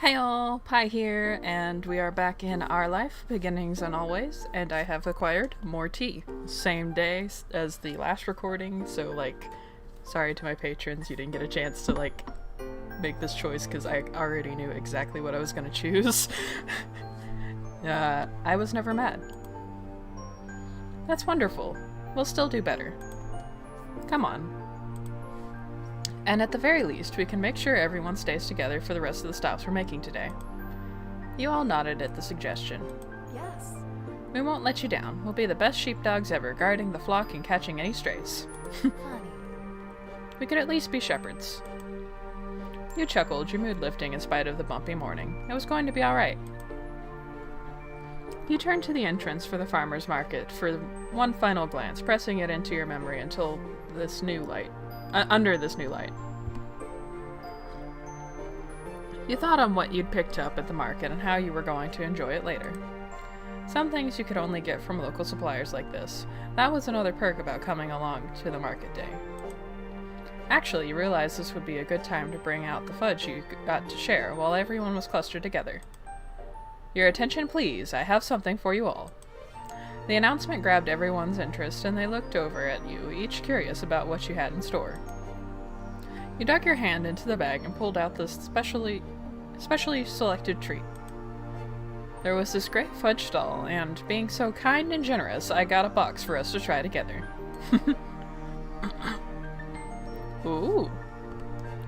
Hey all, Pi here, and we are back in our life, beginnings and always, and I have acquired more tea. Same day as the last recording, so sorry to my patrons, you didn't get a chance to make this choice because I already knew exactly what I was gonna choose. I was never mad. That's wonderful. We'll still do better. Come on. And at the very least, we can make sure everyone stays together for the rest of the stops we're making today. You all nodded at the suggestion. Yes. We won't let you down. We'll be the best sheepdogs ever, guarding the flock and catching any strays. Honey. We could at least be shepherds. You chuckled, your mood lifting in spite of the bumpy morning. It was going to be alright. You turned to the entrance for the farmer's market for one final glance, pressing it into your memory until this new light. Under this new light. You thought on what you'd picked up at the market and how you were going to enjoy it later. Some things you could only get from local suppliers like this. That was another perk about coming along to the market day. Actually, you realized this would be a good time to bring out the fudge you got to share while everyone was clustered together. Your attention, please. I have something for you all. The announcement grabbed everyone's interest, and they looked over at you, each curious about what you had in store. You dug your hand into the bag and pulled out this specially selected treat. There was this great fudge stall, and being so kind and generous, I got a box for us to try together. Ooh.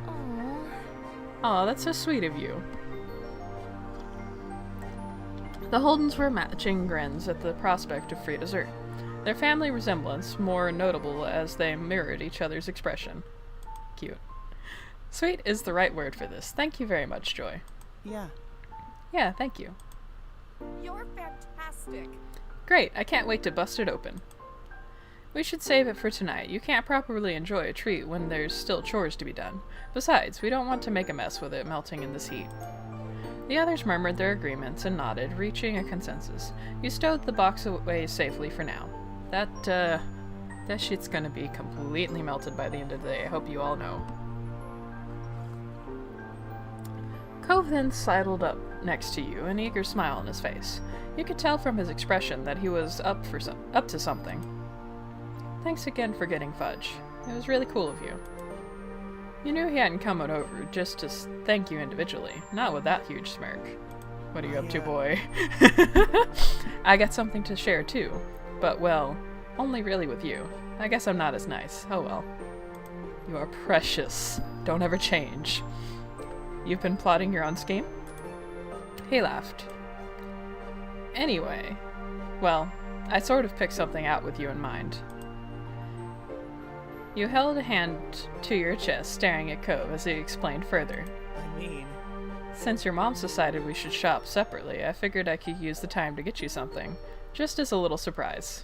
Aww. Aw, that's so sweet of you. The Holdens were matching grins at the prospect of free dessert, their family resemblance more notable as they mirrored each other's expression. Cute. Sweet is the right word for this. Thank you very much, Joy. Yeah. Yeah, thank you. You're fantastic. Great, I can't wait to bust it open. We should save it for tonight. You can't properly enjoy a treat when there's still chores to be done. Besides, we don't want to make a mess with it melting in this heat. The others murmured their agreements and nodded, reaching a consensus. You stowed the box away safely for now. That shit's gonna be completely melted by the end of the day, I hope you all know. Cove then sidled up next to you, an eager smile on his face. You could tell from his expression that he was up to something. Thanks again for getting fudge. It was really cool of you. You knew he hadn't come over just to thank you individually, not with that huge smirk. What are you up to, boy? I got something to share too, but well, only really with you. I guess I'm not as nice. Oh well. You are precious. Don't ever change. You've been plotting your own scheme? He laughed. Anyway, well, I sort of picked something out with you in mind. You held a hand to your chest, staring at Cove as he explained further. I mean... Since your mom's decided we should shop separately, I figured I could use the time to get you something, just as a little surprise.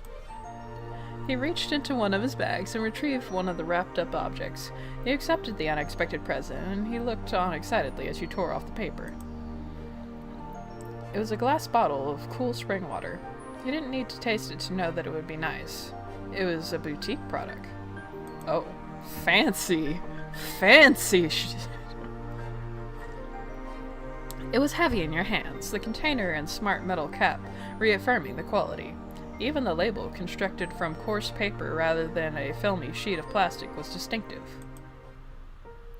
He reached into one of his bags and retrieved one of the wrapped-up objects. He accepted the unexpected present, and he looked on excitedly as you tore off the paper. It was a glass bottle of cool spring water. You didn't need to taste it to know that it would be nice. It was a boutique product. Oh, fancy. Fancy shit. It was heavy in your hands, the container and smart metal cap reaffirming the quality. Even the label, constructed from coarse paper rather than a filmy sheet of plastic, was distinctive.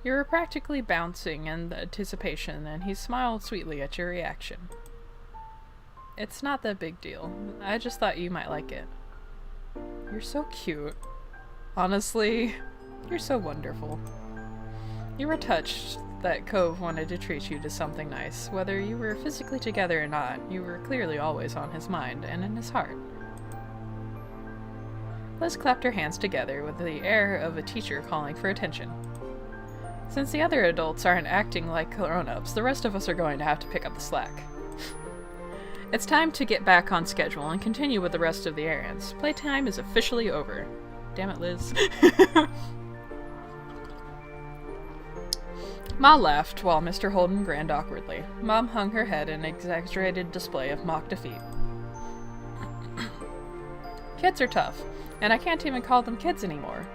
You were practically bouncing in anticipation, and he smiled sweetly at your reaction. It's not that big deal. I just thought you might like it. You're so cute. Honestly, you're so wonderful. You were touched that Cove wanted to treat you to something nice. Whether you were physically together or not, you were clearly always on his mind and in his heart. Liz clapped her hands together with the air of a teacher calling for attention. Since the other adults aren't acting like grown-ups, the rest of us are going to have to pick up the slack. It's time to get back on schedule and continue with the rest of the errands. Playtime is officially over. Damn it, Liz. Ma laughed while Mr. Holden grinned awkwardly. Mom hung her head in an exaggerated display of mock defeat. Kids are tough, and I can't even call them kids anymore.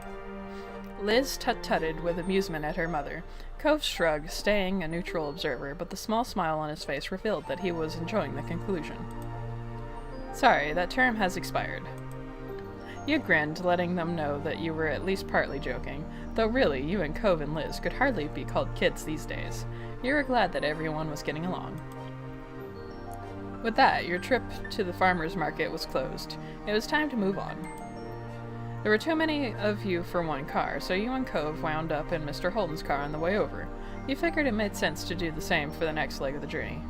Liz tut-tutted with amusement at her mother. Cove shrugged, staying a neutral observer, but the small smile on his face revealed that he was enjoying the conclusion. Sorry, that term has expired. You grinned, letting them know that you were at least partly joking, though really, you and Cove and Liz could hardly be called kids these days. You were glad that everyone was getting along. With that, your trip to the farmer's market was closed. It was time to move on. There were too many of you for one car, so you and Cove wound up in Mr. Holden's car on the way over. You figured it made sense to do the same for the next leg of the journey.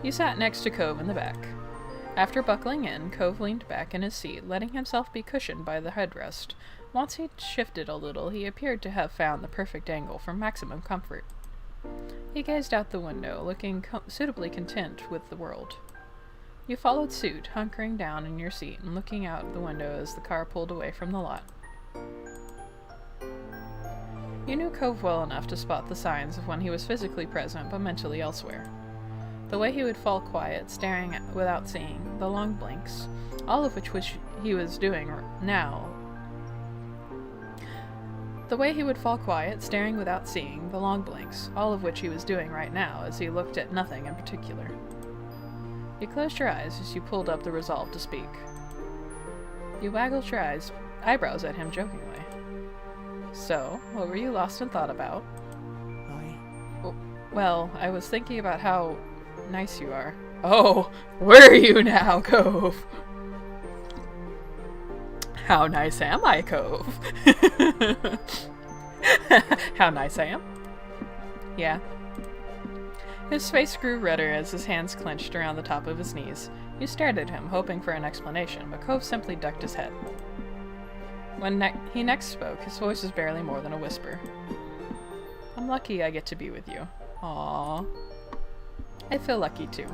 You sat next to Cove in the back. After buckling in, Cove leaned back in his seat, letting himself be cushioned by the headrest. Once he'd shifted a little, he appeared to have found the perfect angle for maximum comfort. He gazed out the window, looking suitably content with the world. You followed suit, hunkering down in your seat and looking out the window as the car pulled away from the lot. You knew Cove well enough to spot the signs of when he was physically present but mentally elsewhere. The way he would fall quiet, staring without seeing, the long blinks, all of which he was doing now. The way he would fall quiet, staring without seeing, the long blinks, all of which he was doing right now as he looked at nothing in particular. You closed your eyes as you pulled up the resolve to speak. You waggled your eyebrows at him jokingly. So, what were you lost in thought about? Well, I was thinking about how nice you are. Oh, were you now, Cove? How nice am I, Cove? How nice I am? Yeah. His face grew redder as his hands clenched around the top of his knees. You stared at him, hoping for an explanation, but Cove simply ducked his head. When he next spoke, his voice was barely more than a whisper. I'm lucky I get to be with you. Aww. I feel lucky too.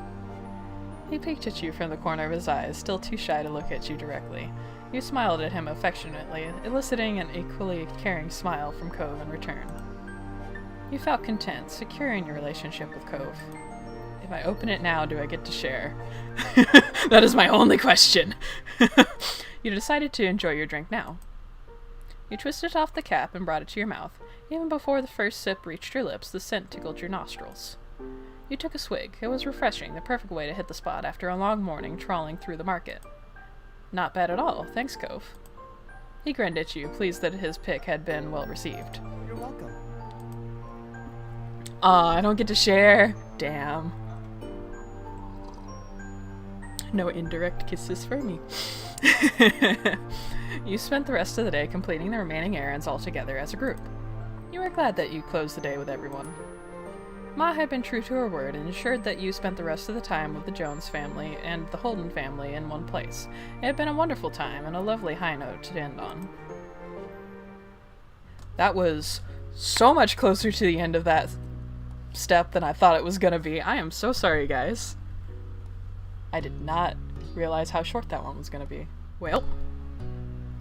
He peeked at you from the corner of his eyes, still too shy to look at you directly. You smiled at him affectionately, eliciting an equally caring smile from Cove in return. You felt content, secure in your relationship with Cove. If I open it now, do I get to share? That is my only question! You decided to enjoy your drink now. You twisted off the cap and brought it to your mouth. Even before the first sip reached your lips, the scent tickled your nostrils. You took a swig. It was refreshing, the perfect way to hit the spot after a long morning trawling through the market. Not bad at all, thanks, Cove. He grinned at you, pleased that his pick had been well received. You're welcome. Aw, I don't get to share. Damn. No indirect kisses for me. You spent the rest of the day completing the remaining errands all together as a group. You were glad that you closed the day with everyone. Ma had been true to her word and ensured that you spent the rest of the time with the Jones family and the Holden family in one place. It had been a wonderful time and a lovely high note to end on. That was so much closer to the end of that step than I thought it was gonna be. I am so sorry, guys. I did not realize how short that one was gonna be. Well,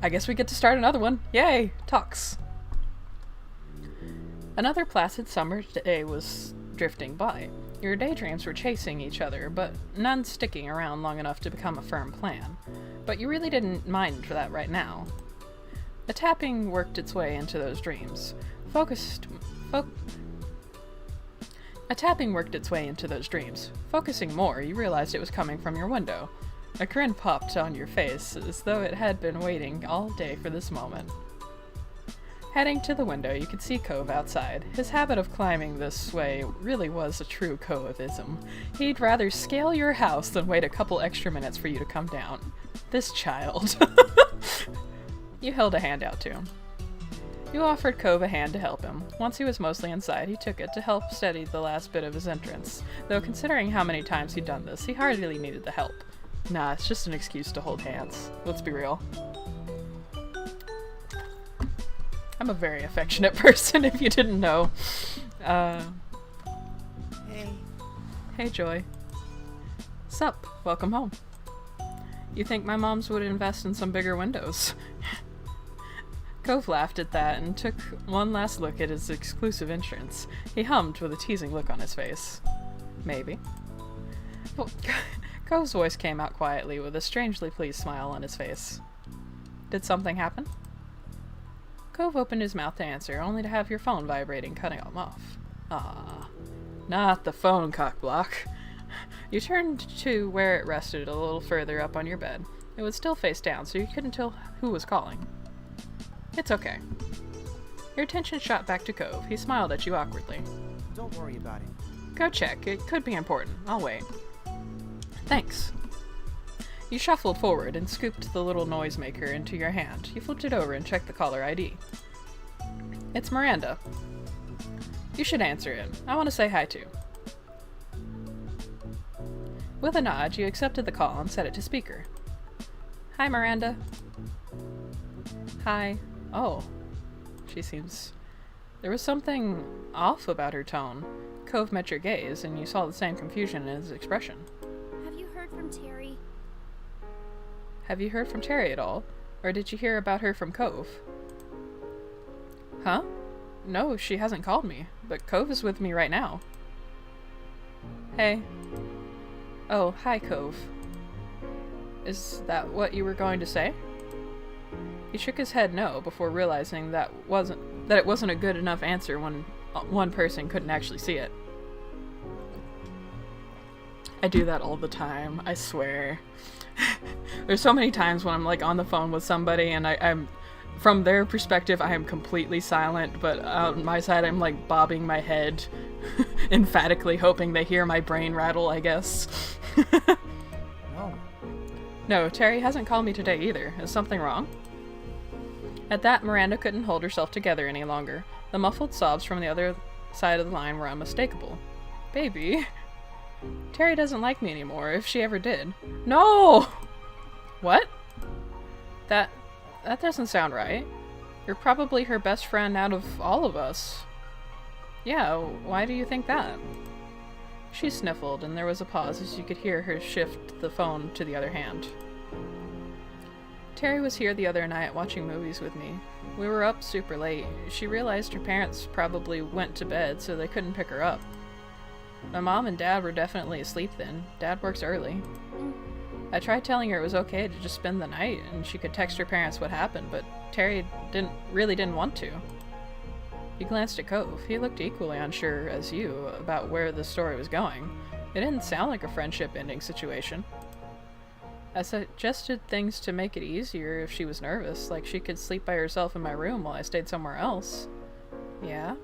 I guess we get to start another one. Yay! Talks. Another placid summer day was drifting by. Your daydreams were chasing each other, but none sticking around long enough to become a firm plan. But you really didn't mind for that right now. A tapping worked its way into those dreams. Focusing more, you realized it was coming from your window. A grin popped on your face, as though it had been waiting all day for this moment. Heading to the window, you could see Cove outside. His habit of climbing this way really was a true Coveism. He'd rather scale your house than wait a couple extra minutes for you to come down. This child. You held a hand out to him. You offered Cove a hand to help him. Once he was mostly inside, he took it to help steady the last bit of his entrance. Though considering how many times he'd done this, he hardly needed the help. Nah, it's just an excuse to hold hands. Let's be real. I'm a very affectionate person, if you didn't know. Hey. Hey, Joy. Sup? Welcome home. You think my moms would invest in some bigger windows? Cove laughed at that and took one last look at his exclusive entrance. He hummed with a teasing look on his face. Maybe. Well, Cove's voice came out quietly with a strangely pleased smile on his face. Did something happen? Cove opened his mouth to answer, only to have your phone vibrating, cutting him off. Ah, not the phone, cockblock. You turned to where it rested a little further up on your bed. It was still face down, so you couldn't tell who was calling. It's okay. Your attention shot back to Cove. He smiled at you awkwardly. Don't worry about it. Go check. It could be important. I'll wait. Thanks. You shuffled forward and scooped the little noisemaker into your hand. You flipped it over and checked the caller ID. It's Miranda. You should answer it. I want to say hi to. With a nod, you accepted the call and set it to speaker. Hi, Miranda. Hi. Oh. She seems... There was something off about her tone. Cove met your gaze, and you saw the same confusion in his expression. Have you heard from Terry? Have you heard from Terry at all? Or did you hear about her from Cove? Huh? No, she hasn't called me, but Cove is with me right now. Hey. Oh, hi, Cove. Is that what you were going to say? He shook his head no before realizing that it wasn't a good enough answer when one person couldn't actually see it. I do that all the time, I swear. There's so many times when I'm like on the phone with somebody and I'm from their perspective I am completely silent, but on my side I'm like bobbing my head emphatically hoping they hear my brain rattle, I guess. No, Terry hasn't called me today either. Is something wrong? At that, Miranda couldn't hold herself together any longer. The muffled sobs from the other side of the line were unmistakable. Baby. Terry doesn't like me anymore, if she ever did. No! What? That doesn't sound right. You're probably her best friend out of all of us. Yeah, why do you think that? She sniffled, and there was a pause as you could hear her shift the phone to the other hand. Terry was here the other night watching movies with me. We were up super late. She realized her parents probably went to bed, so they couldn't pick her up. My mom and dad were definitely asleep then. Dad works early. I tried telling her it was okay to just spend the night, and she could text her parents what happened, but Terry really didn't want to. He glanced at Cove. He looked equally unsure as you about where the story was going. It didn't sound like a friendship-ending situation. I suggested things to make it easier if she was nervous, like she could sleep by herself in my room while I stayed somewhere else. Yeah?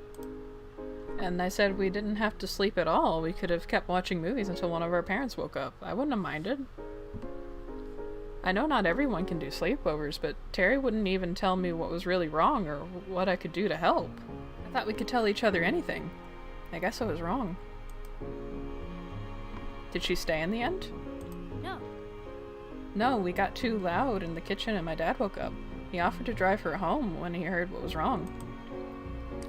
And I said we didn't have to sleep at all. We could have kept watching movies until one of our parents woke up. I wouldn't have minded. I know not everyone can do sleepovers, but Terry wouldn't even tell me what was really wrong or what I could do to help. I thought we could tell each other anything. I guess I was wrong. Did she stay in the end? No. No, we got too loud in the kitchen and my dad woke up. He offered to drive her home when he heard what was wrong.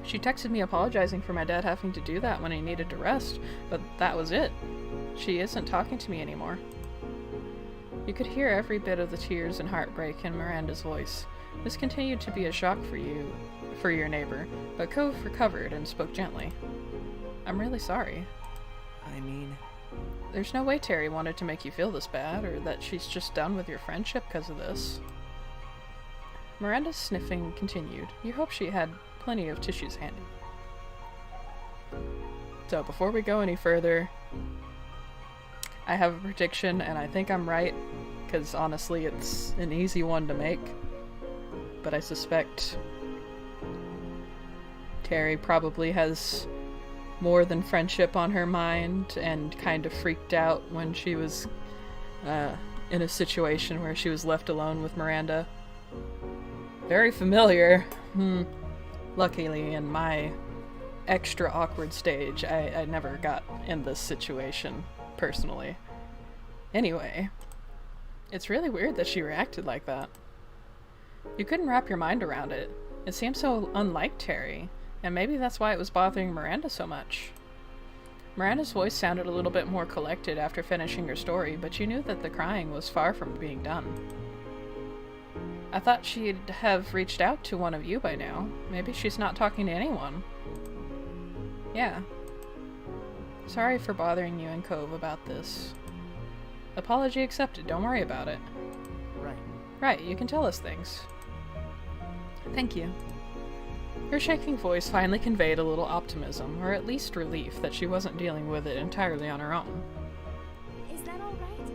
She texted me apologizing for my dad having to do that when he needed to rest, but that was it. She isn't talking to me anymore. You could hear every bit of the tears and heartbreak in Miranda's voice. This continued to be a shock for your neighbor, but Cove recovered and spoke gently. I'm really sorry. I mean... There's no way Terry wanted to make you feel this bad, or that she's just done with your friendship because of this. Miranda's sniffing continued. You hope she had plenty of tissues handy. So, before we go any further, I have a prediction, and I think I'm right, because honestly it's an easy one to make. But I suspect Terry probably has more than friendship on her mind, and kind of freaked out when she was in a situation where she was left alone with Miranda. Very familiar. Luckily, in my extra awkward stage, I never got in this situation, personally. Anyway, it's really weird that she reacted like that. You couldn't wrap your mind around it. It seemed so unlike Terry, and maybe that's why it was bothering Miranda so much. Miranda's voice sounded a little bit more collected after finishing her story, but you knew that the crying was far from being done. I thought she'd have reached out to one of you by now. Maybe she's not talking to anyone. Yeah. Sorry for bothering you and Cove about this. Apology accepted, don't worry about it. Right. Right, you can tell us things. Thank you. Her shaking voice finally conveyed a little optimism, or at least relief that she wasn't dealing with it entirely on her own. Is that all right?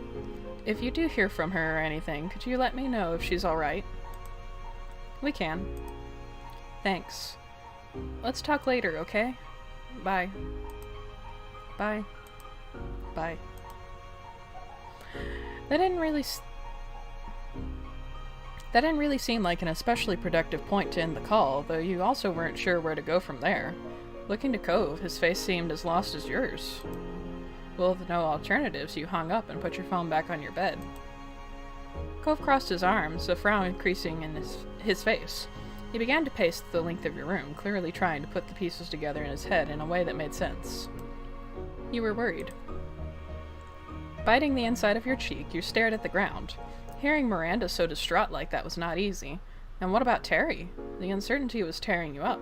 If you do hear from her or anything, could you let me know if she's alright? We can. Thanks. Let's talk later, okay? Bye. Bye. Bye. That didn't really seem like an especially productive point to end the call, though you also weren't sure where to go from there. Looking to Cove, his face seemed as lost as yours. With no alternatives, you hung up and put your phone back on your bed. Cove crossed his arms, a frown increasing in his face. He began to pace the length of your room, clearly trying to put the pieces together in his head in a way that made sense. You were worried. Biting the inside of your cheek, you stared at the ground. Hearing Miranda so distraught like that was not easy. And what about Terry? The uncertainty was tearing you up.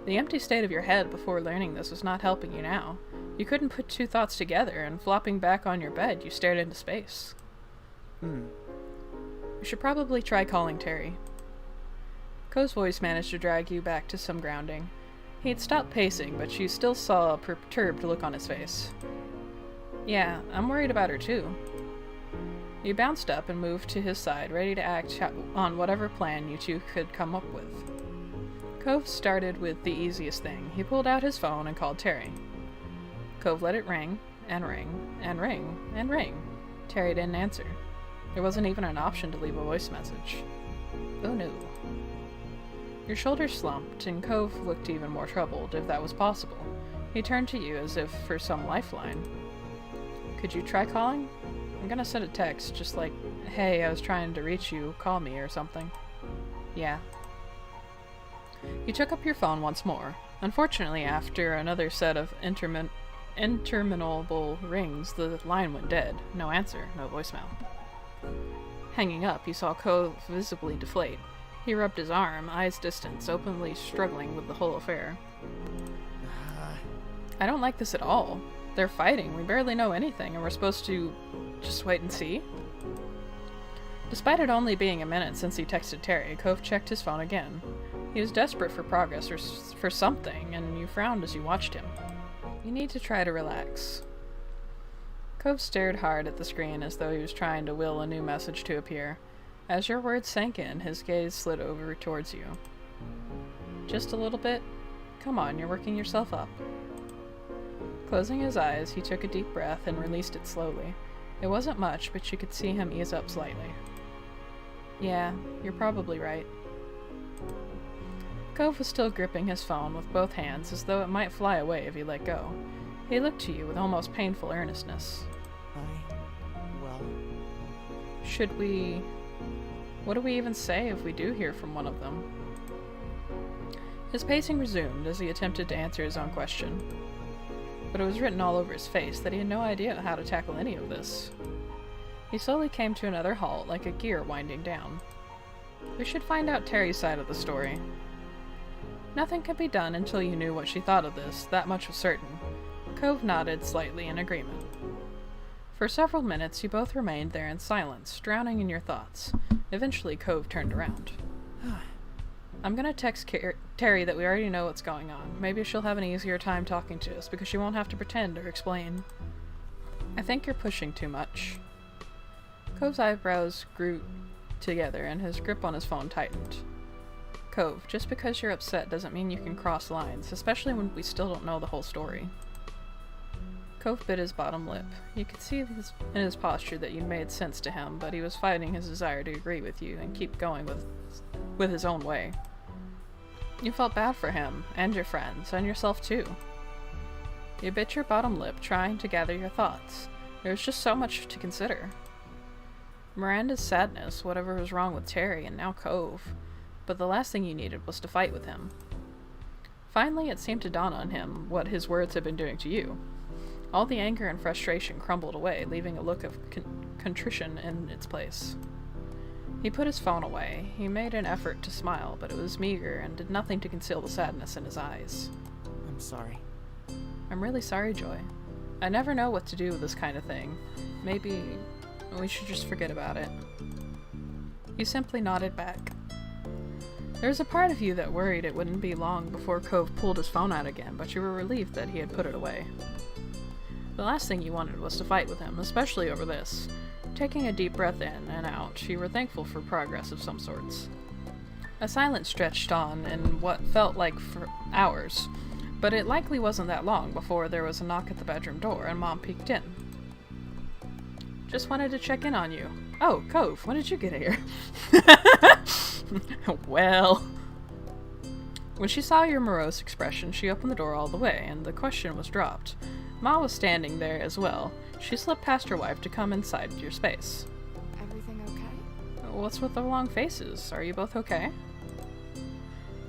The empty state of your head before learning this was not helping you now. You couldn't put two thoughts together, and flopping back on your bed, you stared into space. You should probably try calling Terry. Co's voice managed to drag you back to some grounding. He'd stopped pacing, but you still saw a perturbed look on his face. Yeah, I'm worried about her too. You bounced up and moved to his side, ready to act on whatever plan you two could come up with. Cove started with the easiest thing. He pulled out his phone and called Terry. Cove let it ring, and ring, and ring, and ring. Terry didn't answer. There wasn't even an option to leave a voice message. Oh no. Your shoulders slumped, and Cove looked even more troubled, if that was possible. He turned to you as if for some lifeline. Could you try calling? I'm gonna send a text, just like, hey, I was trying to reach you, call me, or something. Yeah. You took up your phone once more. Unfortunately, after another set of interminable rings, the line went dead. No answer, no voicemail. Hanging up, you saw Cove visibly deflate. He rubbed his arm, eyes distant, openly struggling with the whole affair. I don't like this at all. They're fighting, we barely know anything, and we're supposed to just wait and see? Despite it only being a minute since he texted Terry, Cove checked his phone again. He was desperate for progress or for something, and you frowned as you watched him. You need to try to relax. Cove stared hard at the screen as though he was trying to will a new message to appear. As your words sank in, his gaze slid over towards you. Just a little bit? Come on, you're working yourself up. Closing his eyes, he took a deep breath and released it slowly. It wasn't much, but you could see him ease up slightly. Yeah, you're probably right. Cove was still gripping his phone with both hands as though it might fly away if he let go. He looked to you with almost painful earnestness. Should we... What do we even say if we do hear from one of them? His pacing resumed as he attempted to answer his own question. But it was written all over his face that he had no idea how to tackle any of this. He slowly came to another halt, like a gear winding down. We should find out Terry's side of the story. Nothing could be done until you knew what she thought of this, that much was certain. Cove nodded slightly in agreement. For several minutes you both remained there in silence, drowning in your thoughts. Eventually Cove turned around. I'm gonna text Terry that we already know what's going on. Maybe she'll have an easier time talking to us, because she won't have to pretend or explain. I think you're pushing too much. Cove's eyebrows grew together, and his grip on his phone tightened. Cove, just because you're upset doesn't mean you can cross lines, especially when we still don't know the whole story. Cove bit his bottom lip. You could see in his posture that you'd made sense to him, but he was fighting his desire to agree with you and keep going with his own way. You felt bad for him, and your friends, and yourself too. You bit your bottom lip, trying to gather your thoughts. There was just so much to consider. Miranda's sadness, whatever was wrong with Terry, and now Cove. But the last thing you needed was to fight with him. Finally, it seemed to dawn on him what his words had been doing to you. All the anger and frustration crumbled away, leaving a look of contrition in its place. He put his phone away. He made an effort to smile, but it was meager and did nothing to conceal the sadness in his eyes. I'm sorry. I'm really sorry, Joy. I never know what to do with this kind of thing. Maybe we should just forget about it. You simply nodded back. There was a part of you that worried it wouldn't be long before Cove pulled his phone out again, but you were relieved that he had put it away. The last thing you wanted was to fight with him, especially over this. Taking a deep breath in and out, you were thankful for progress of some sorts. A silence stretched on in what felt like for hours, but it likely wasn't that long before there was a knock at the bedroom door and Mom peeked in. Just wanted to check in on you. Oh, Cove, when did you get here? Well. When she saw your morose expression, she opened the door all the way, and the question was dropped. Ma was standing there as well. She slipped past her wife to come inside your space. Everything okay? What's with the long faces? Are you both okay?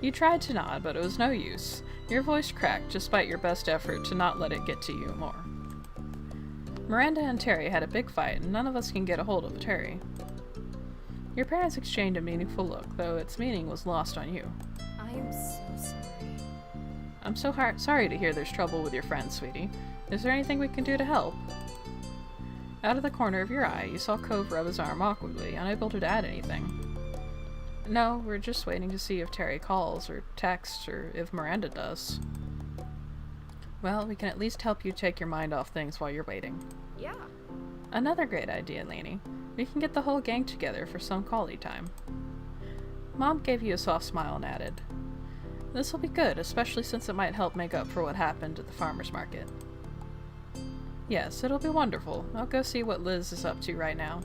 You tried to nod, but it was no use. Your voice cracked despite your best effort to not let it get to you more. Miranda and Terry had a big fight, and none of us can get a hold of Terry. Your parents exchanged a meaningful look, though its meaning was lost on you. I am so sorry. I'm so sorry to hear there's trouble with your friend, sweetie. Is there anything we can do to help? Out of the corner of your eye, you saw Cove rub his arm awkwardly, unable to add anything. No, we're just waiting to see if Terry calls, or texts, or if Miranda does. Well, we can at least help you take your mind off things while you're waiting. Yeah. Another great idea, Lainey. We can get the whole gang together for some quality time. Mom gave you a soft smile and added, "This'll be good, especially since it might help make up for what happened at the farmer's market." Yes, it'll be wonderful. I'll go see what Liz is up to right now.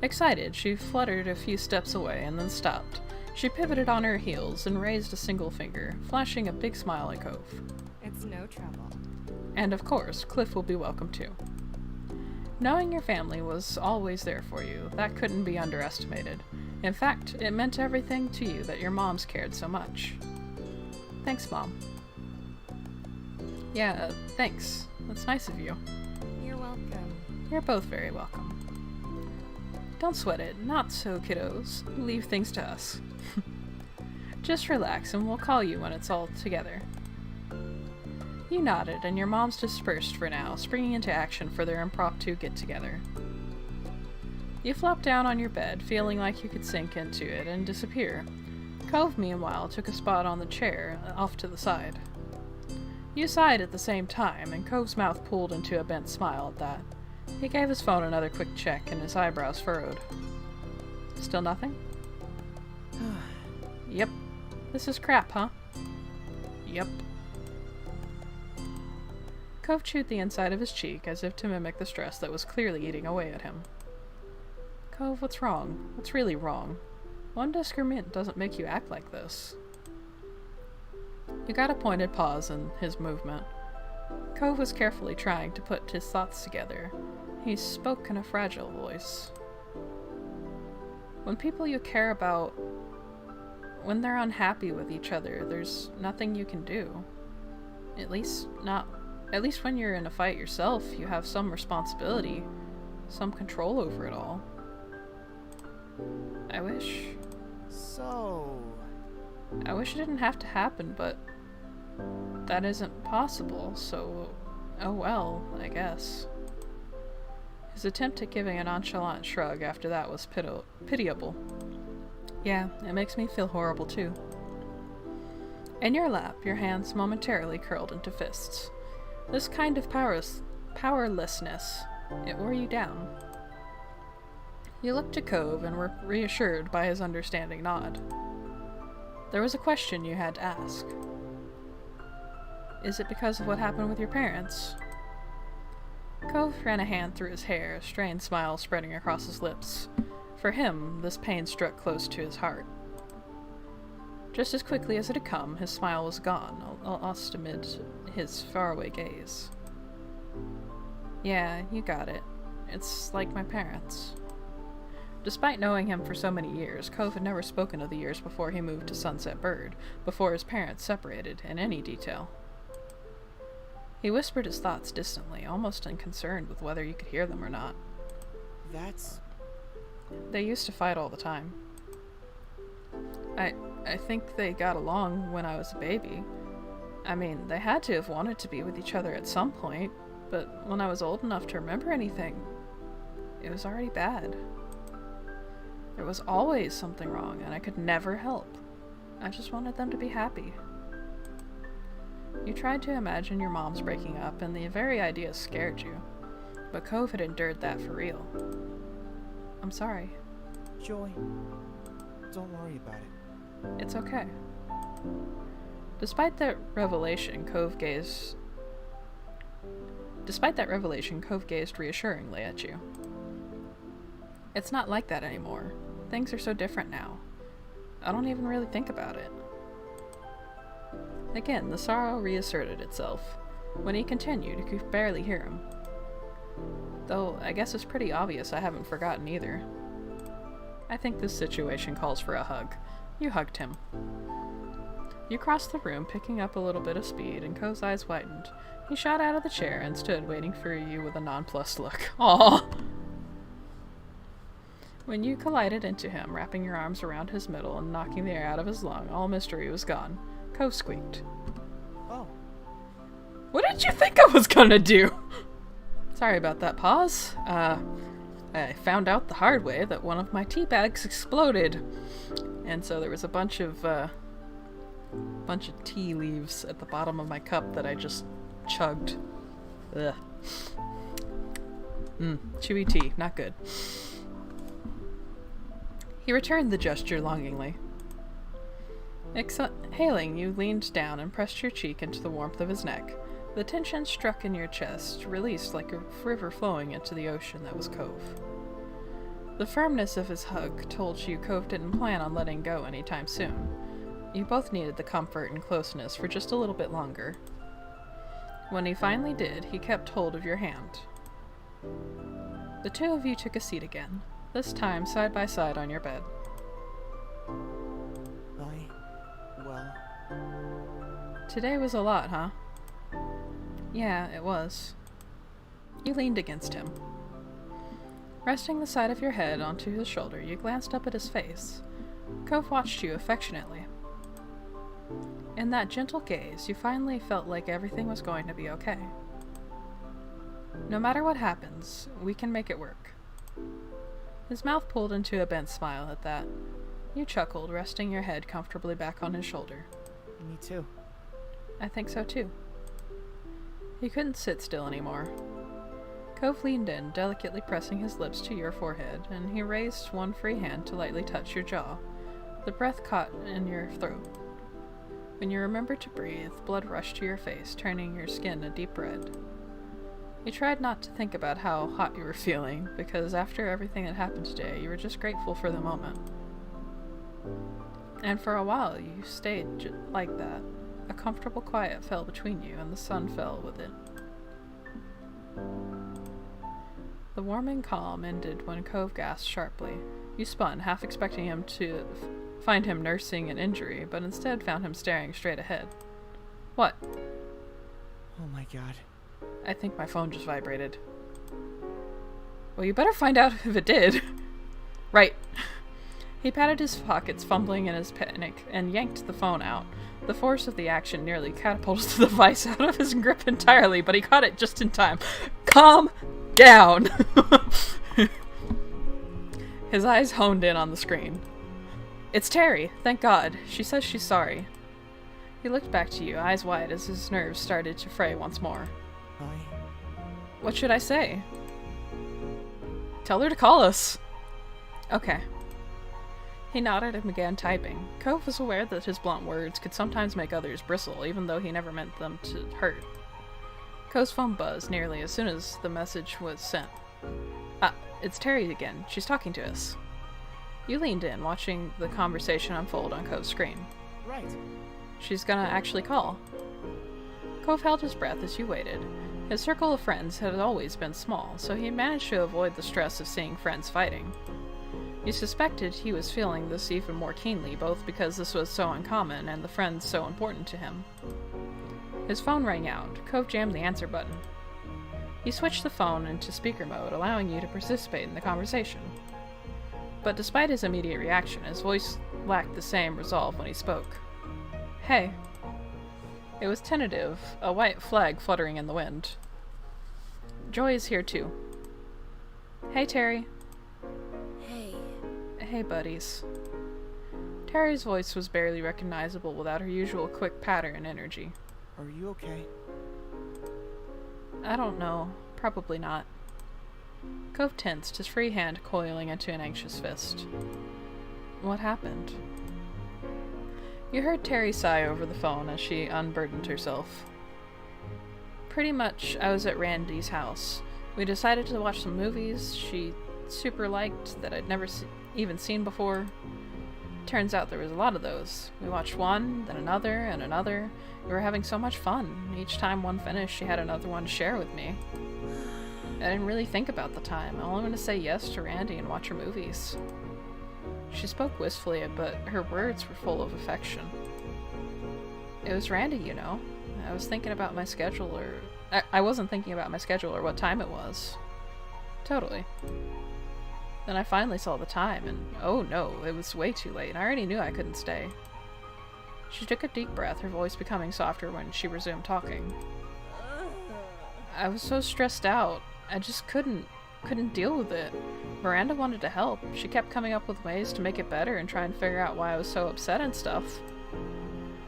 Excited, she fluttered a few steps away and then stopped. She pivoted on her heels and raised a single finger, flashing a big smile at Cove. It's no trouble. And of course, Cliff will be welcome too. Knowing your family was always there for you, that couldn't be underestimated. In fact, it meant everything to you that your moms cared so much. Thanks, Mom. Yeah, thanks. That's nice of you. You're welcome. You're both very welcome. Don't sweat it. Not so, kiddos. Leave things to us. Just relax and we'll call you when it's all together. You nodded, and your moms dispersed for now, springing into action for their impromptu get-together. You flopped down on your bed, feeling like you could sink into it and disappear. Cove, meanwhile, took a spot on the chair, off to the side. You sighed at the same time, and Cove's mouth pulled into a bent smile at that. He gave his phone another quick check, and his eyebrows furrowed. Still nothing? Yep. This is crap, huh? Yep. Cove chewed the inside of his cheek as if to mimic the stress that was clearly eating away at him. Cove, what's wrong? What's really wrong? One disagreement doesn't make you act like this. You got a pointed pause in his movement. Cove was carefully trying to put his thoughts together. He spoke in a fragile voice. When people you care about, when they're unhappy with each other, there's nothing you can do. At least when you're in a fight yourself, you have some responsibility, some control over it all. I wish it didn't have to happen, but that isn't possible, so oh well, I guess. His attempt at giving a nonchalant shrug after that was pitiable. Yeah, it makes me feel horrible too. In your lap, your hands momentarily curled into fists. This kind of powerlessness, it wore you down. You looked to Cove and were reassured by his understanding nod. There was a question you had to ask. Is it because of what happened with your parents? Cove ran a hand through his hair, a strained smile spreading across his lips. For him, this pain struck close to his heart. Just as quickly as it had come, his smile was gone, lost amid his faraway gaze. Yeah, you got it. It's like my parents. Despite knowing him for so many years, Cove had never spoken of the years before he moved to Sunset Bird, before his parents separated, in any detail. He whispered his thoughts distantly, almost unconcerned with whether you could hear them or not. They used to fight all the time. I think they got along when I was a baby. I mean, they had to have wanted to be with each other at some point, but when I was old enough to remember anything, it was already bad. There was always something wrong, and I could never help. I just wanted them to be happy. You tried to imagine your moms breaking up, and the very idea scared you. But Cove had endured that for real. I'm sorry. Joy, don't worry about it. It's okay. Despite that revelation, Cove gazed reassuringly at you. It's not like that anymore. Things are so different now. I don't even really think about it. Again, the sorrow reasserted itself. When he continued, you could barely hear him. Though, I guess it's pretty obvious I haven't forgotten either. I think this situation calls for a hug. You hugged him. You crossed the room, picking up a little bit of speed, and Cove's eyes widened. He shot out of the chair and stood waiting for you with a nonplussed look. Aww! When you collided into him, wrapping your arms around his middle and knocking the air out of his lung, all mystery was gone. Cove squeaked. Oh. What did you think I was gonna do? Sorry about that pause. I found out the hard way that one of my tea bags exploded. And so there was a bunch of tea leaves at the bottom of my cup that I just chugged. Ugh. Chewy tea, not good. He returned the gesture longingly. Exhaling, you leaned down and pressed your cheek into the warmth of his neck. The tension struck in your chest, released like a river flowing into the ocean that was Cove. The firmness of his hug told you Cove didn't plan on letting go anytime soon. You both needed the comfort and closeness for just a little bit longer. When he finally did, he kept hold of your hand. The two of you took a seat again, this time side by side on your bed. Well... Today was a lot, huh? Yeah, it was. You leaned against him. Resting the side of your head onto his shoulder, you glanced up at his face. Cove watched you affectionately. In that gentle gaze, you finally felt like everything was going to be okay. No matter what happens, we can make it work. His mouth pulled into a bent smile at that. You chuckled, resting your head comfortably back on his shoulder. Me too. I think so too. He couldn't sit still anymore. Cove leaned in, delicately pressing his lips to your forehead, and he raised one free hand to lightly touch your jaw. The breath caught in your throat. When you remembered to breathe, blood rushed to your face, turning your skin a deep red. You tried not to think about how hot you were feeling, because after everything that happened today, you were just grateful for the moment. And for a while, you stayed like that. A comfortable quiet fell between you, and the sun fell with it. The warming calm ended when Cove gasped sharply. You spun, half expecting him to find him nursing an injury, but instead found him staring straight ahead. What? Oh my god. I think my phone just vibrated. Well, you better find out if it did. Right. He patted his pockets, fumbling in his panic, and yanked the phone out. The force of the action nearly catapulted the device out of his grip entirely, but he caught it just in time. Calm down! His eyes honed in on the screen. It's Terry, thank God. She says she's sorry. He looked back to you, eyes wide, as his nerves started to fray once more. What should I say? Tell her to call us. Okay. He nodded and began typing. Cove was aware that his blunt words could sometimes make others bristle, even though he never meant them to hurt. Cove's phone buzzed nearly as soon as the message was sent. Ah, it's Terry again. She's talking to us. You leaned in, watching the conversation unfold on Cove's screen. Right. She's gonna actually call. Cove held his breath as you waited. His circle of friends had always been small, so he managed to avoid the stress of seeing friends fighting. You suspected he was feeling this even more keenly, both because this was so uncommon and the friends so important to him. His phone rang out. Cove jammed the answer button. He switched the phone into speaker mode, allowing you to participate in the conversation. But despite his immediate reaction, his voice lacked the same resolve when he spoke. Hey. It was tentative, a white flag fluttering in the wind. Joy is here too. Hey, Terry. Hey. Hey, buddies. Terry's voice was barely recognizable without her usual quick patter and energy. Are you okay? I don't know. Probably not. Cove tensed, his free hand coiling into an anxious fist. What happened? You heard Terry sigh over the phone as she unburdened herself. Pretty much, I was at Randy's house. We decided to watch some movies she super liked that I'd never even seen before. Turns out there was a lot of those. We watched one, then another, and another. We were having so much fun. Each time one finished, she had another one to share with me. I didn't really think about the time. I only wanted to say yes to Randy and watch her movies. She spoke wistfully, but her words were full of affection. It was Randy, you know. I was thinking about my schedule, or... I wasn't thinking about my schedule or what time it was. Totally. Then I finally saw the time, and oh no, it was way too late. I already knew I couldn't stay. She took a deep breath, her voice becoming softer when she resumed talking. I was so stressed out. I just couldn't deal with it. Miranda wanted to help. She kept coming up with ways to make it better and try and figure out why I was so upset and stuff.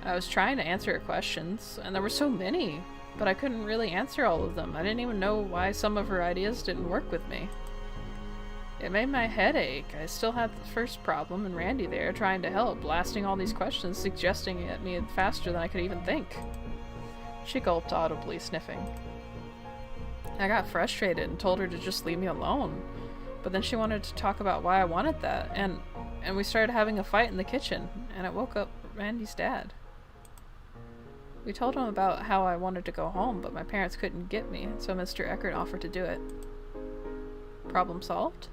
I was trying to answer her questions, and there were so many, but I couldn't really answer all of them. I didn't even know why some of her ideas didn't work with me. It made my head ache. I still had the first problem, and Randy there, trying to help, blasting all these questions, suggesting at me faster than I could even think. She gulped audibly, sniffing. I got frustrated and told her to just leave me alone, but then she wanted to talk about why I wanted that, and we started having a fight in the kitchen, and it woke up Randy's dad. We told him about how I wanted to go home, but my parents couldn't get me, so Mr. Eckert offered to do it. Problem solved?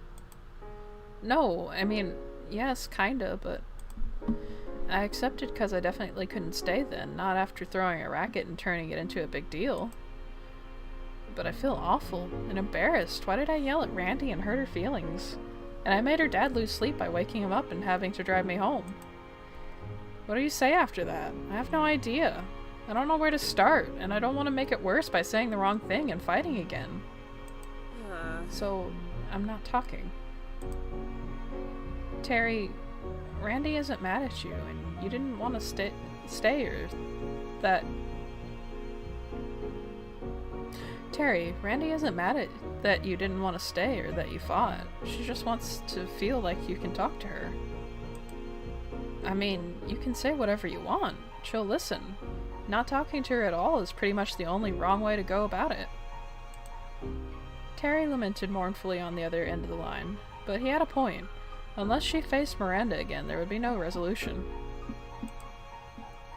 No, I mean, yes, kinda, but I accepted because I definitely couldn't stay then, not after throwing a racket and turning it into a big deal. But I feel awful and embarrassed. Why did I yell at Randy and hurt her feelings? And I made her dad lose sleep by waking him up and having to drive me home. What do you say after that? I have no idea. I don't know where to start, and I don't want to make it worse by saying the wrong thing and fighting again. So, I'm not talking. Terry, Randy isn't mad at you, and you didn't want to stay or that... Terry, Randy isn't mad at that you didn't want to stay or that you fought. She just wants to feel like you can talk to her. I mean, you can say whatever you want. She'll listen. Not talking to her at all is pretty much the only wrong way to go about it. Terry lamented mournfully on the other end of the line, but he had a point. Unless she faced Miranda again, there would be no resolution.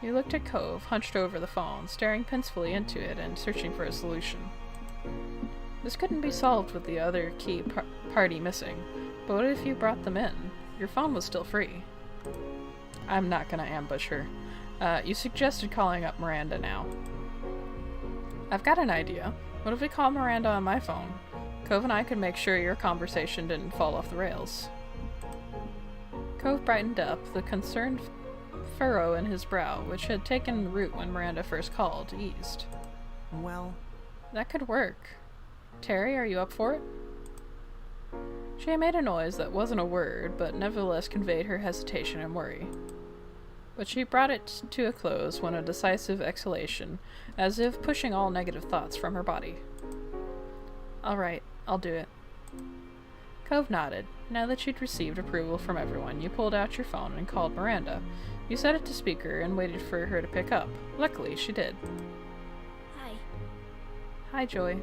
He looked at Cove, hunched over the phone, staring pensively into it and searching for a solution. This couldn't be solved with the other key party missing, but what if you brought them in? Your phone was still free. I'm not gonna ambush her. You suggested calling up Miranda now. I've got an idea. What if we call Miranda on my phone? Cove and I could make sure your conversation didn't fall off the rails. Cove brightened up, the concerned furrow in his brow, which had taken root when Miranda first called, eased. Well... That could work. Terry, are you up for it? She made a noise that wasn't a word, but nevertheless conveyed her hesitation and worry. But she brought it to a close when a decisive exhalation, as if pushing all negative thoughts from her body. All right, I'll do it. Cove nodded. Now that she'd received approval from everyone, you pulled out your phone and called Miranda. You set it to speaker and waited for her to pick up. Luckily, she did. Hi. Hi, Joy.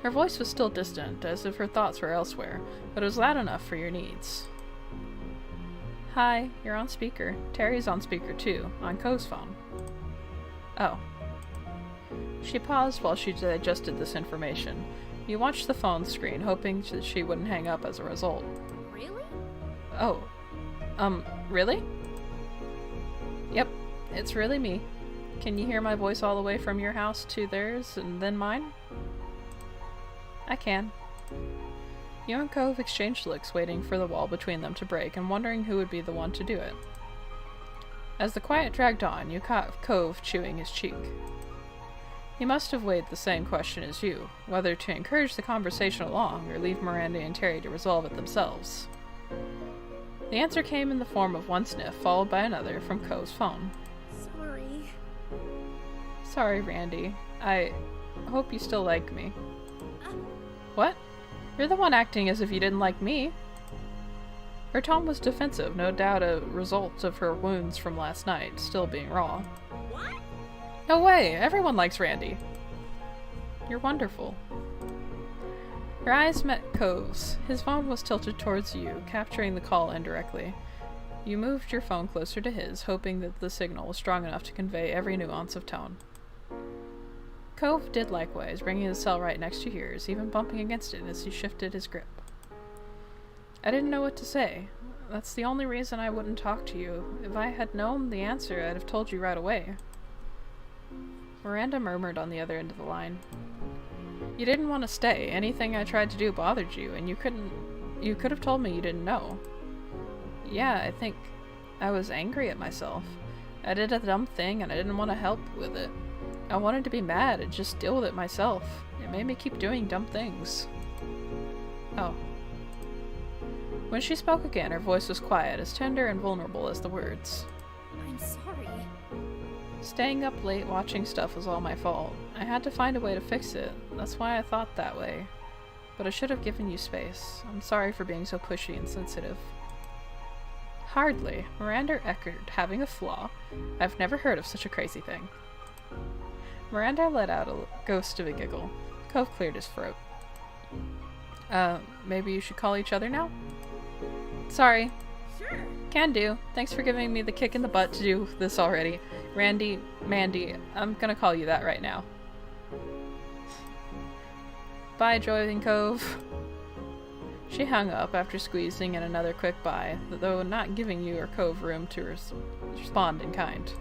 Her voice was still distant, as if her thoughts were elsewhere, but it was loud enough for your needs. Hi, you're on speaker. Terry's on speaker too, on Cove's phone. Oh. She paused while she digested this information. You watched the phone screen, hoping that she wouldn't hang up as a result. Really? Oh. Really? Yep, it's really me. Can you hear my voice all the way from your house to theirs and then mine? I can. You and Cove exchanged looks, waiting for the wall between them to break and wondering who would be the one to do it. As the quiet dragged on, you caught Cove chewing his cheek. He must have weighed the same question as you, whether to encourage the conversation along or leave Miranda and Terry to resolve it themselves. The answer came in the form of one sniff, followed by another from Cove's phone. Sorry. Sorry, Randy. I hope you still like me. What? You're the one acting as if you didn't like me. Her tone was defensive, no doubt a result of her wounds from last night, still being raw. What? No way! Everyone likes Randy. You're wonderful. Your eyes met Cove's. His phone was tilted towards you, capturing the call indirectly. You moved your phone closer to his, hoping that the signal was strong enough to convey every nuance of tone. Cove did likewise, bringing his cell right next to yours, even bumping against it as he shifted his grip. I didn't know what to say. That's the only reason I wouldn't talk to you. If I had known the answer, I'd have told you right away. Miranda murmured on the other end of the line. You didn't want to stay. Anything I tried to do bothered you, and you could have told me you didn't know. Yeah, I think I was angry at myself. I did a dumb thing, and I didn't want to help with it. I wanted to be mad and just deal with it myself. It made me keep doing dumb things. Oh. When she spoke again, her voice was quiet, as tender and vulnerable as the words. I'm sorry. Staying up late watching stuff was all my fault. I had to find a way to fix it. That's why I thought that way. But I should have given you space. I'm sorry for being so pushy and sensitive. Hardly. Miranda echoed, having a flaw. I've never heard of such a crazy thing. Miranda let out a ghost of a giggle. Cove cleared his throat. Maybe you should call each other now? Sorry. Sure. Can do. Thanks for giving me the kick in the butt to do this already. Randy, Mandy, I'm gonna call you that right now. Bye, Joy and Cove. She hung up after squeezing in another quick bye, though not giving you or Cove room to respond in kind.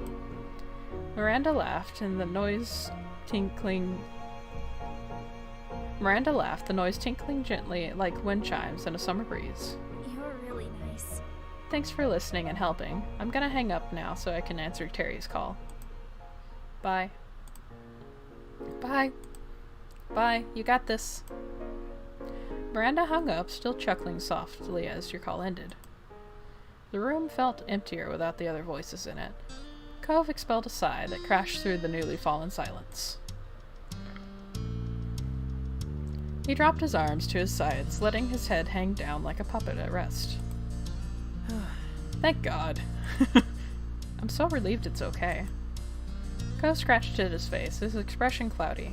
Miranda laughed, the noise tinkling gently like wind chimes in a summer breeze. You're really nice. Thanks for listening and helping. I'm gonna hang up now so I can answer Terry's call. Bye. Bye. Bye. You got this. Miranda hung up, still chuckling softly as your call ended. The room felt emptier without the other voices in it. Cove expelled a sigh that crashed through the newly fallen silence. He dropped his arms to his sides, letting his head hang down like a puppet at rest. Thank God. I'm so relieved it's okay. Cove scratched at his face, his expression cloudy.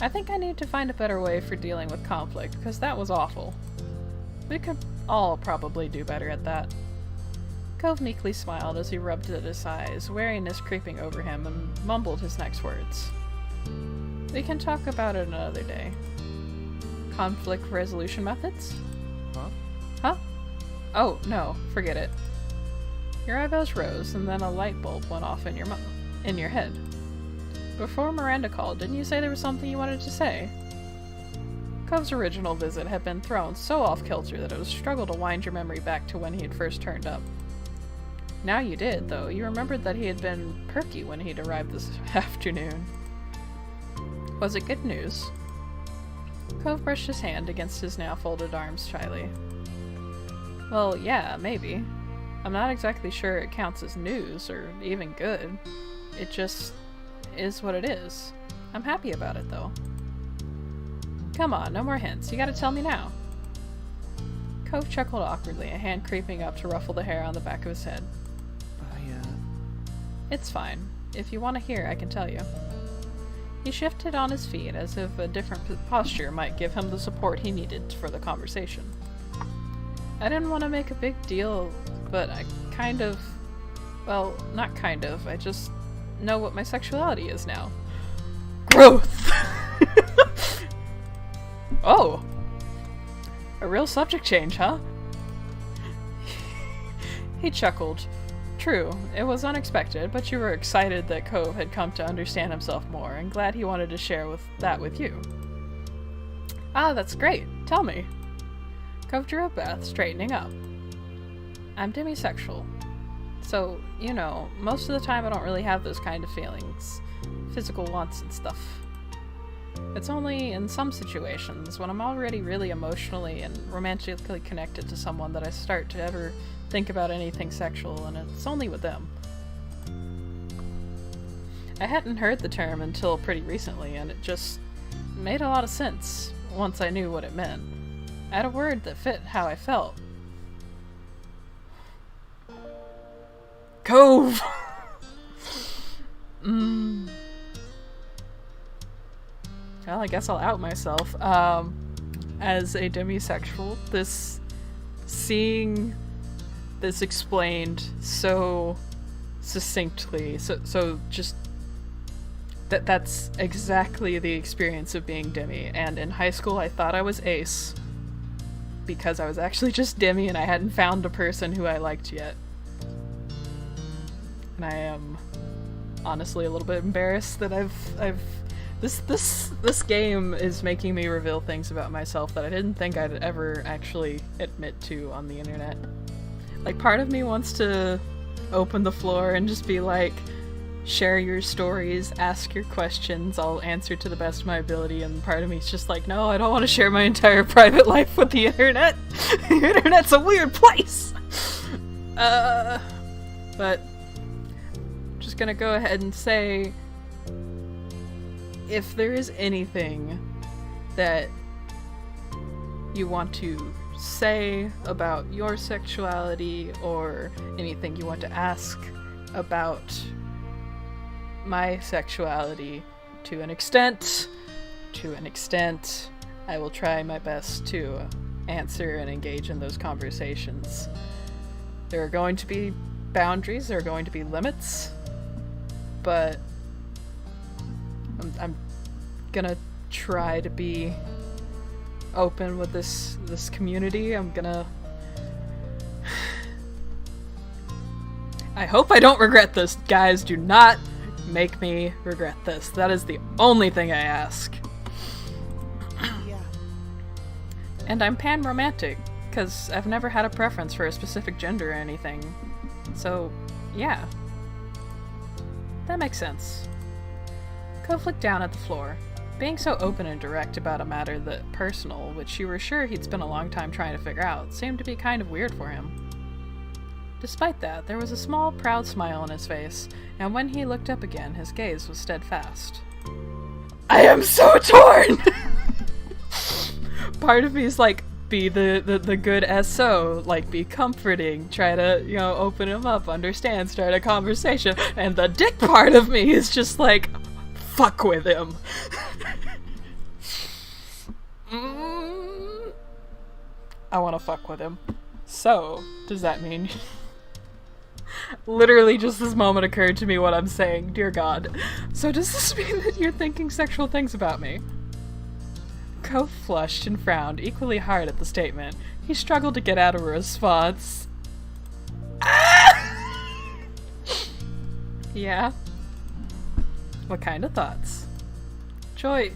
I think I need to find a better way for dealing with conflict, because that was awful. We could all probably do better at that. Cove meekly smiled as he rubbed at his eyes, wariness creeping over him, and mumbled his next words. We can talk about it another day. Conflict resolution methods? Huh? Huh? Oh, no, forget it. Your eyebrows rose, and then a light bulb went off in your head. Before Miranda called, didn't you say there was something you wanted to say? Cove's original visit had been thrown so off-kilter that it was a struggle to wind your memory back to when he had first turned up. Now you did, though. You remembered that he had been perky when he'd arrived this afternoon. Was it good news? Cove brushed his hand against his now folded arms shyly. Well, yeah, maybe. I'm not exactly sure it counts as news, or even good. It just is what it is. I'm happy about it, though. Come on, no more hints. You gotta tell me now. Cove chuckled awkwardly, a hand creeping up to ruffle the hair on the back of his head. It's fine. If you want to hear, I can tell you. He shifted on his feet as if a different posture might give him the support he needed for the conversation. I didn't want to make a big deal, but I kind of... Well, not kind of. I just know what my sexuality is now. Growth! Oh! A real subject change, huh? He chuckled. True, it was unexpected, but you were excited that Cove had come to understand himself more, and glad he wanted to share that with you. Ah, that's great. Tell me. Cove drew a breath, straightening up. I'm demisexual. So, you know, most of the time I don't really have those kind of feelings. Physical wants and stuff. It's only in some situations, when I'm already really emotionally and romantically connected to someone, that I start to ever think about anything sexual, and it's only with them. I hadn't heard the term until pretty recently, and it just made a lot of sense once I knew what it meant. I had a word that fit how I felt. Cove! Well, I guess I'll out myself. As a demisexual, seeing this explained so succinctly, so just that's exactly the experience of being demi. And in high school, I thought I was ace because I was actually just demi and I hadn't found a person who I liked yet. And I am honestly a little bit embarrassed that this game is making me reveal things about myself that I didn't think I'd ever actually admit to on the internet. Like, part of me wants to open the floor and just be like, share your stories, ask your questions, I'll answer to the best of my ability, and part of me is just like, no, I don't want to share my entire private life with the internet. The internet's a weird place! But just gonna go ahead and say, if there is anything that you want to say about your sexuality, or anything you want to ask about my sexuality, to an extent, I will try my best to answer and engage in those conversations. There are going to be boundaries, there are going to be limits, but I'm gonna try to be open with this community. I hope I don't regret this. Guys, do not make me regret this. That is the only thing I ask. Yeah. And I'm pan-romantic, because I've never had a preference for a specific gender or anything. So, yeah. That makes sense. Cove looked down at the floor. Being so open and direct about a matter that personal, which you were sure he'd spent a long time trying to figure out, seemed to be kind of weird for him. Despite that, there was a small, proud smile on his face, and when he looked up again, his gaze was steadfast. I am so torn! Part of me is like, be the good SO, like, be comforting, try to, open him up, understand, start a conversation, and the dick part of me is just like, fuck with him. I want to fuck with him. So, does that mean... Literally just this moment occurred to me what I'm saying, dear God. So does this mean that you're thinking sexual things about me? Cove flushed and frowned equally hard at the statement. He struggled to get out of a response. Yeah? What kind of thoughts? Joy,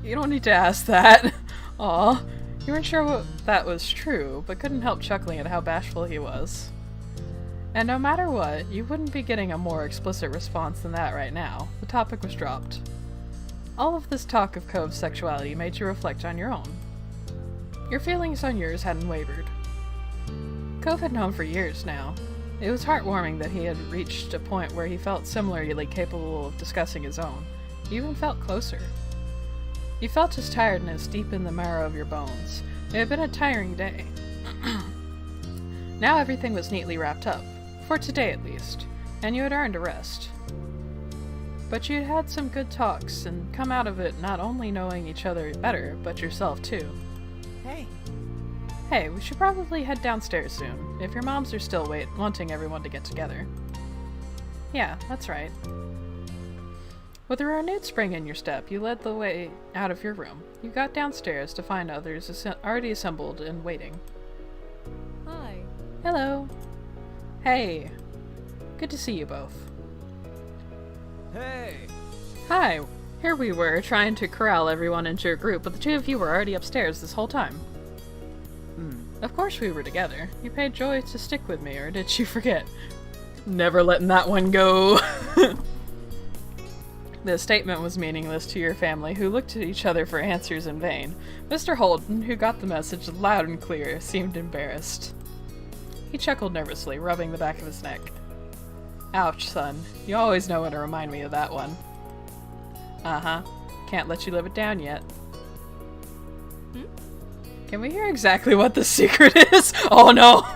you don't need to ask that. Aw, you weren't sure what that was true, but couldn't help chuckling at how bashful he was. And no matter what, you wouldn't be getting a more explicit response than that right now. The topic was dropped. All of this talk of Cove's sexuality made you reflect on your own. Your feelings on yours hadn't wavered. Cove had known for years now. It was heartwarming that he had reached a point where he felt similarly capable of discussing his own. You even felt closer. You felt his tiredness deep in the marrow of your bones. It had been a tiring day. Now everything was neatly wrapped up. For today at least, and you had earned a rest. But you had had some good talks, and come out of it not only knowing each other better, but yourself too. Hey. Hey, we should probably head downstairs soon, if your moms are still wanting everyone to get together. Yeah, that's right. With a renewed spring in your step, you led the way out of your room. You got downstairs to find others already assembled and waiting. Hi. Hello. Hey. Good to see you both. Hey. Hi. Here we were, trying to corral everyone into your group, but the two of you were already upstairs this whole time. Of course we were together. You paid Joy to stick with me, or did you forget? Never letting that one go. The statement was meaningless to your family, who looked at each other for answers in vain. Mr. Holden, who got the message loud and clear, seemed embarrassed. He chuckled nervously, rubbing the back of his neck. Ouch, son. You always know when to remind me of that one. Uh-huh. Can't let you live it down yet. Can we hear exactly what the secret is? Oh no!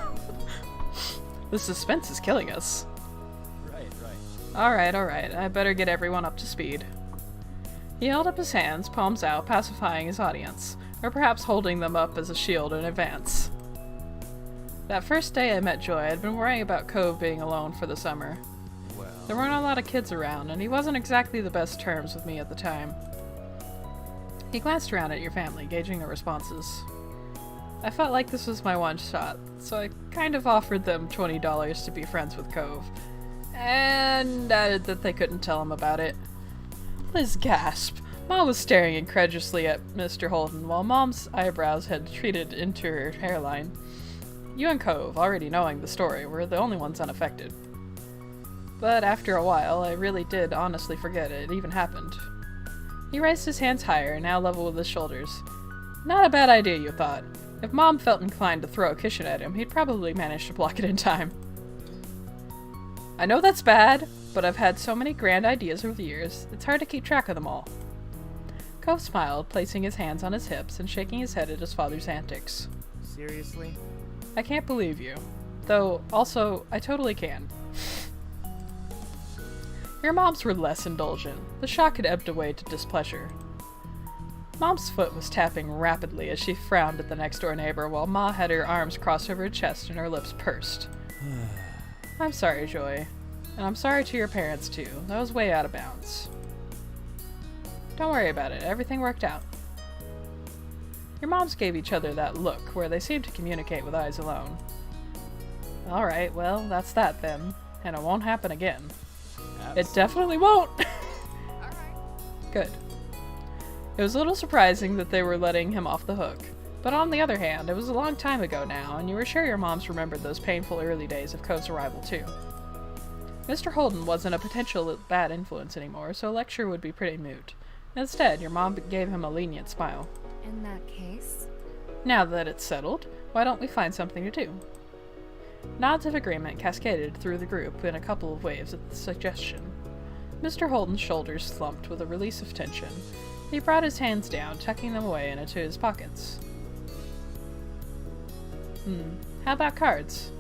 The suspense is killing us. Right. Alright. I better get everyone up to speed. He held up his hands, palms out, pacifying his audience, or perhaps holding them up as a shield in advance. That first day I met Joy, I'd been worrying about Cove being alone for the summer. There weren't a lot of kids around, and he wasn't exactly the best terms with me at the time. He glanced around at your family, gauging their responses. I felt like this was my one shot, so I kind of offered them $20 to be friends with Cove, and added that they couldn't tell him about it. Liz gasped. Mom was staring incredulously at Mr. Holden, while Mom's eyebrows had retreated into her hairline. You and Cove, already knowing the story, were the only ones unaffected. But after a while, I really did honestly forget it even happened. He raised his hands higher, now level with his shoulders. Not a bad idea, you thought. If Mom felt inclined to throw a cushion at him, he'd probably manage to block it in time. I know that's bad, but I've had so many grand ideas over the years, it's hard to keep track of them all. Cove smiled, placing his hands on his hips and shaking his head at his father's antics. Seriously? I can't believe you. Though, also, I totally can. Your moms were less indulgent. The shock had ebbed away to displeasure. Mom's foot was tapping rapidly as she frowned at the next-door neighbor, while Ma had her arms crossed over her chest and her lips pursed. I'm sorry, Joy. And I'm sorry to your parents, too. That was way out of bounds. Don't worry about it. Everything worked out. Your moms gave each other that look, where they seemed to communicate with eyes alone. Alright, well, that's that then. And it won't happen again. Absolutely. It definitely won't! Good. It was a little surprising that they were letting him off the hook. But on the other hand, it was a long time ago now, and you were sure your moms remembered those painful early days of Cove's arrival too. Mr. Holden wasn't a potential bad influence anymore, so a lecture would be pretty moot. Instead, your mom gave him a lenient smile. In that case? Now that it's settled, why don't we find something to do? Nods of agreement cascaded through the group in a couple of waves at the suggestion. Mr. Holden's shoulders slumped with a release of tension. He brought his hands down, tucking them away into his pockets. How about cards?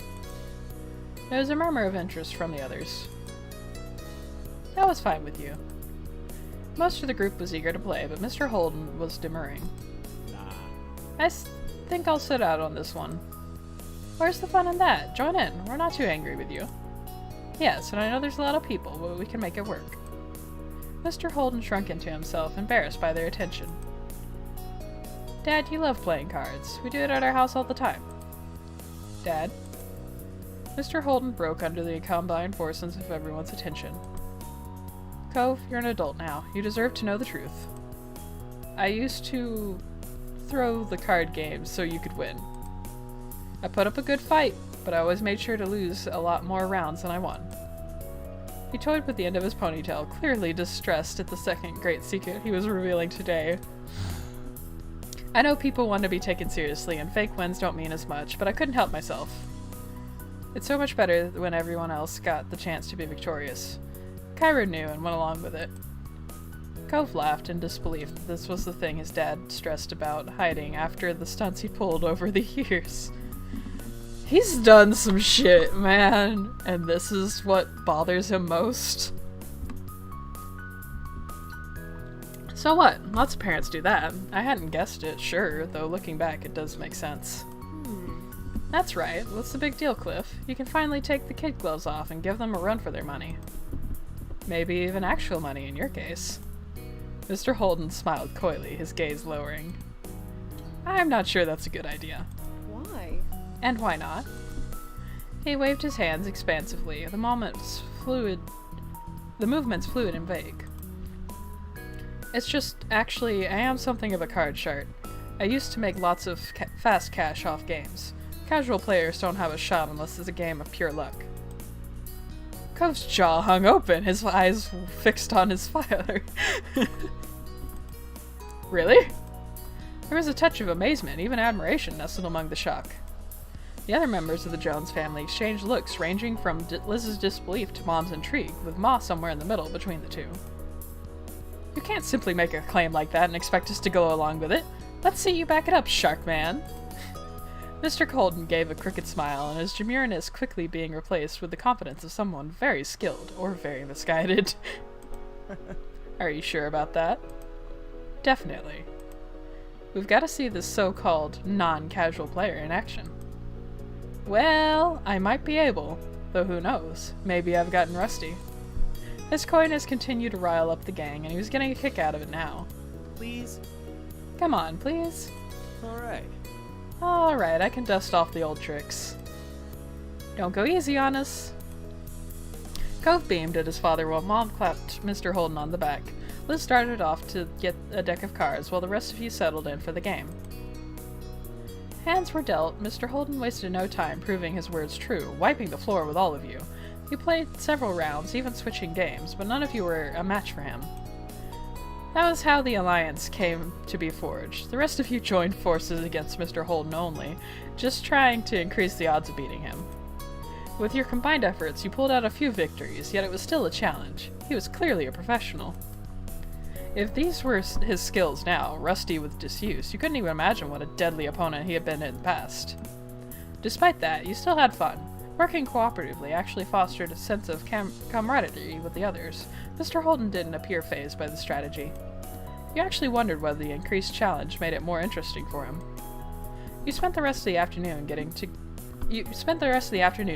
There was a murmur of interest from the others. That was fine with you. Most of the group was eager to play, but Mr. Holden was demurring. I think I'll sit out on this one. Where's the fun in that? Join in. We're not too angry with you. Yes, and I know there's a lot of people, but we can make it work. Mr. Holden shrunk into himself, embarrassed by their attention. Dad, you love playing cards. We do it at our house all the time. Dad? Mr. Holden broke under the combined forces of everyone's attention. Cove, you're an adult now. You deserve to know the truth. I used to throw the card games so you could win. I put up a good fight, but I always made sure to lose a lot more rounds than I won. He toyed with the end of his ponytail, clearly distressed at the second great secret he was revealing today. I know people want to be taken seriously, and fake wins don't mean as much, but I couldn't help myself. It's so much better when everyone else got the chance to be victorious. Kyra knew and went along with it. Cove laughed in disbelief that this was the thing his dad stressed about hiding after the stunts he pulled over the years. He's done some shit, man, and this is what bothers him most. So what? Lots of parents do that. I hadn't guessed it, sure, though looking back it does make sense. That's right. What's the big deal, Cliff? You can finally take the kid gloves off and give them a run for their money. Maybe even actual money in your case. Mr. Holden smiled coyly, his gaze lowering. I'm not sure that's a good idea. Why? And why not? He waved his hands expansively, the movement's fluid and vague. It's just, actually, I am something of a card shark. I used to make lots of fast cash off games. Casual players don't have a shot unless it's a game of pure luck. Cove's jaw hung open, his eyes fixed on his father. Really? There was a touch of amazement, even admiration, nestled among the shock. The other members of the Jones family exchanged looks ranging from Liz's disbelief to Mom's intrigue, with Ma somewhere in the middle between the two. You can't simply make a claim like that and expect us to go along with it. Let's see you back it up, Shark Man. Mr. Colden gave a crooked smile, and his demureness quickly being replaced with the confidence of someone very skilled, or very misguided. Are you sure about that? Definitely. We've got to see this so-called non-casual player in action. Well, I might be able, though who knows, maybe I've gotten rusty. His coyness continued to rile up the gang, and he was getting a kick out of it now. Please? Come on, please. Alright. Alright, I can dust off the old tricks. Don't go easy on us. Cove beamed at his father while Mom clapped Mr. Holden on the back. Liz started off to get a deck of cards while the rest of you settled in for the game. Hands were dealt. Mr. Holden wasted no time proving his words true, wiping the floor with all of you. You played several rounds, even switching games, but none of you were a match for him. That was how the alliance came to be forged. The rest of you joined forces against Mr. Holden only, just trying to increase the odds of beating him. With your combined efforts, you pulled out a few victories, yet it was still a challenge. He was clearly a professional. If these were his skills now, rusty with disuse, you couldn't even imagine what a deadly opponent he had been in the past. Despite that, you still had fun. Working cooperatively actually fostered a sense of camaraderie with the others. Mr. Holden didn't appear fazed by the strategy. You actually wondered whether the increased challenge made it more interesting for him. You spent the rest of the afternoon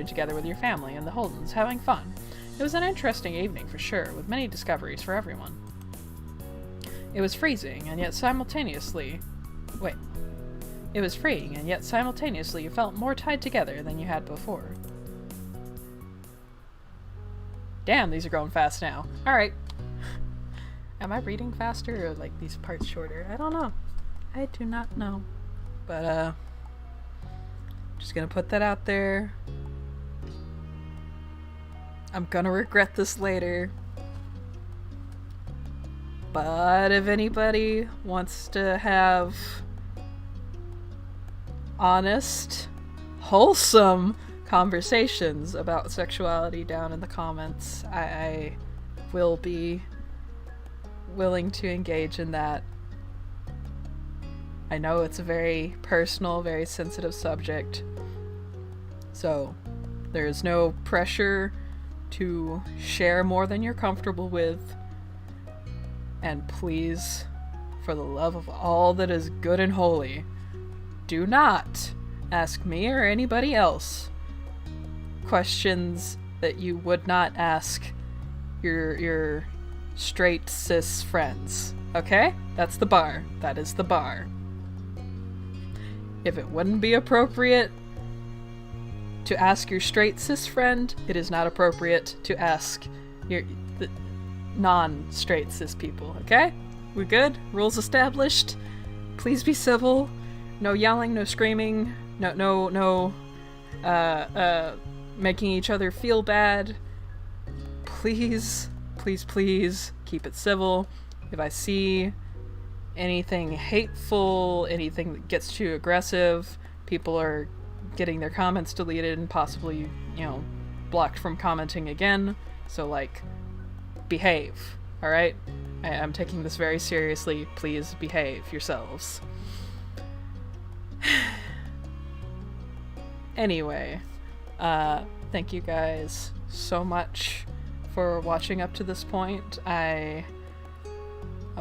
together with your family and the Holdens, having fun. It was an interesting evening for sure, with many discoveries for everyone. It was freezing, and yet simultaneously you felt more tied together than you had before. Damn, these are going fast now. Alright. Am I reading faster or like these parts shorter? I don't know. I do not know. But just gonna put that out there. I'm gonna regret this later. But if anybody wants to have honest, wholesome conversations about sexuality down in the comments, I will be willing to engage in that. I know it's a very personal, very sensitive subject, so there is no pressure to share more than you're comfortable with. And please, for the love of all that is good and holy, do not ask me or anybody else questions that you would not ask your straight cis friends. Okay? That's the bar. That is the bar. If it wouldn't be appropriate to ask your straight cis friend, it is not appropriate to ask the non-straight cis people, okay? We're good? Rules established? Please be civil. No yelling, no screaming, no making each other feel bad. Please, please, please keep it civil. If I see anything hateful, anything that gets too aggressive, people are getting their comments deleted and possibly, blocked from commenting again. So, behave, alright? I'm taking this very seriously. Please behave yourselves. Anyway, thank you guys so much for watching up to this point. I'm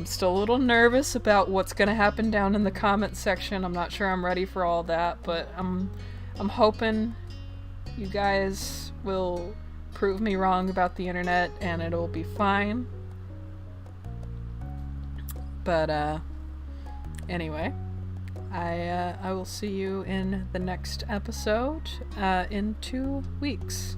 still a little nervous about what's gonna happen down in the comment section. I'm not sure I'm ready for all that, but I'm hoping you guys will prove me wrong about the internet and it'll be fine. But anyway, I will see you in the next episode in 2 weeks.